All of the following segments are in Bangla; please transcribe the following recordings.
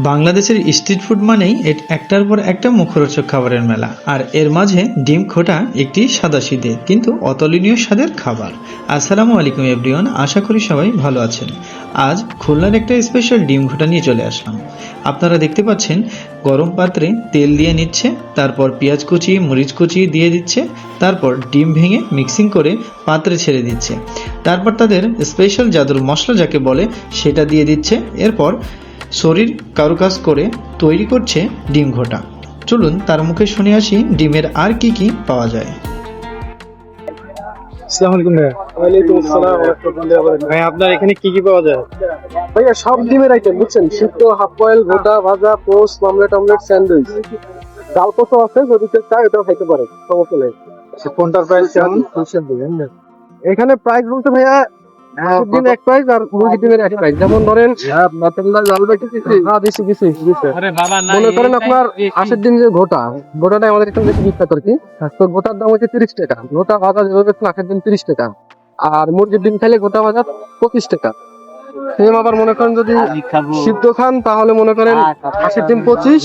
বাংলাদেশের স্ট্রিট ফুড মানেই একটার পর একটা মুখরোচক খাবারের মেলা। আর এর মাঝে ডিম খোটা একটি সাদাসিধে কিন্তু অতুলনীয় স্বাদের খাবার। আসসালামু আলাইকুম এভরিওয়ান, আশা করি সবাই ভালো আছেন। আজ খুলনার একটা স্পেশাল ডিম খোটা নিয়ে চলে আসলাম। আপনারা দেখতে পাচ্ছেন গরম পাত্রে তেল দিয়ে নিচ্ছে, তারপর পেঁয়াজ কুচি মরিচ কুচি দিয়ে দিচ্ছে, তারপর ডিম ভেঙে মিক্সিং করে পাত্রে ছেড়ে দিচ্ছে, তারপর তাদের স্পেশাল জাদুর মশলা যাকে বলে সেটা দিয়ে দিচ্ছে। এরপর শরীর কারুকাজ করে তৈরি করছে ডিম ঘোটা। চলুন তার মুখে শুনে আসি ডিমের আর কি কি পাওয়া যায়। আসসালামু আলাইকুম ভাইয়া। ওয়ালাইকুম আসসালাম ওয়া রাহমাতুল্লাহি ওয়া বারাকাতুহু। ভাই আপনার এখানে কি কি পাওয়া যায়? ভাইয়া সব ডিমের আইটেম বুঝছেন, সিদ্ধ, হাফ বয়েল, গোটা, ভাজা, পোস্ট, অমলেট, স্যান্ডউইচ, ডাল পোস্ট আছে, যদি কেউ চায় ওটাও খাইতে পারে, সমস্যা নেই। কোনটার প্রাইস কেমন? এখানে প্রাইস বলতে ভাইয়া ডিম এক প্রাইস আর মুরগি ডিমের এক প্রাইস। যেমন ধরেন মনে করেন আপনার আশের ডিম যে গোটাটাই আমাদের এখানে বেশি বিখ্যাত আর কি। তো গোটার দাম হচ্ছে 30 টাকা, গোটা ভাজা যেভাবে আশের ডিম 30 টাকা, আর মুরগির ডিম খাইলে গোটা ভাজা 25 টাকা। সেম আবার মনে করেন যদি সিদ্ধ খান তাহলে মনে করেন আশের ডিম 25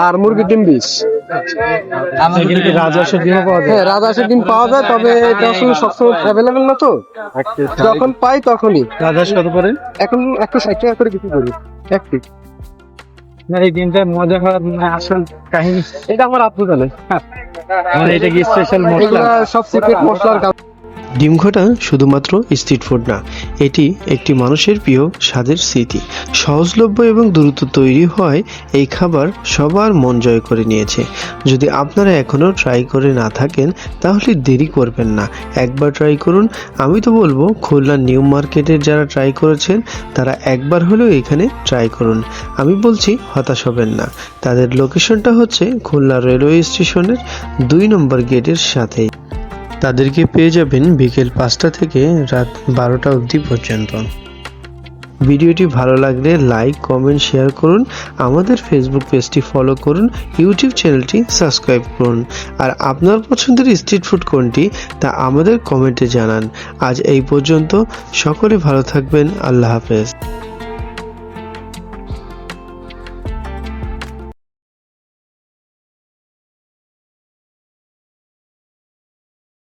আর মুরগির ডিম 20। রাজহাঁসের ডিমও পাওয়া যায়? হ্যাঁ, রাজহাঁসের ডিম পাওয়া যায়, তবে এটা আসলে সবসময় অ্যাভেলেবেল না, তো যখন পাই তখনই। রাজহাঁস কত করে? এখন 160 টাকা করে বিক্রি করি এক পিস। না এই ডিমটা মজা হওয়ার আসল কাহিনী এটা আমার আপু জানে, এটা কি স্পেশাল মশলা? এগুলা সব সিক্রেট মশলার কাজ। ডিম ঘোটা শুধুমাত্র স্ট্রিট ফুড না, এটি একটি মানুষের প্রিয় স্বাদের স্মৃতি। সহজলভ্য এবং দ্রুত তৈরি হয় এই খাবার সবার মন জয় করে নিয়েছে। যদি আপনারা এখনও ট্রাই করে না থাকেন তাহলে দেরি করবেন না, একবার ট্রাই করুন। আমি তো বলবো খুলনা নিউ মার্কেটের যারা ট্রাই করেছেন তারা একবার হলেও এখানে ট্রাই করুন। আমি বলছি হতাশ হবেন না। তাদের লোকেশনটা হচ্ছে খুলনা রেলওয়ে স্টেশনের 2 নম্বর গেটের সাথেই। তাদেরকে পেয়ে যাবেন বিকেল 5টা থেকে রাত 12টা অবধি পর্যন্ত। ভিডিওটি ভালো লাগলে লাইক কমেন্ট শেয়ার করুন, আমাদের ফেসবুক পেজটি ফলো করুন, ইউটিউব চ্যানেলটি সাবস্ক্রাইব করুন। আর আপনার পছন্দের স্ট্রিট ফুড কোনটি তা আমাদের কমেন্টে জানান। আজ এই পর্যন্ত, সকলে ভালো থাকবেন। আল্লাহ হাফেজ।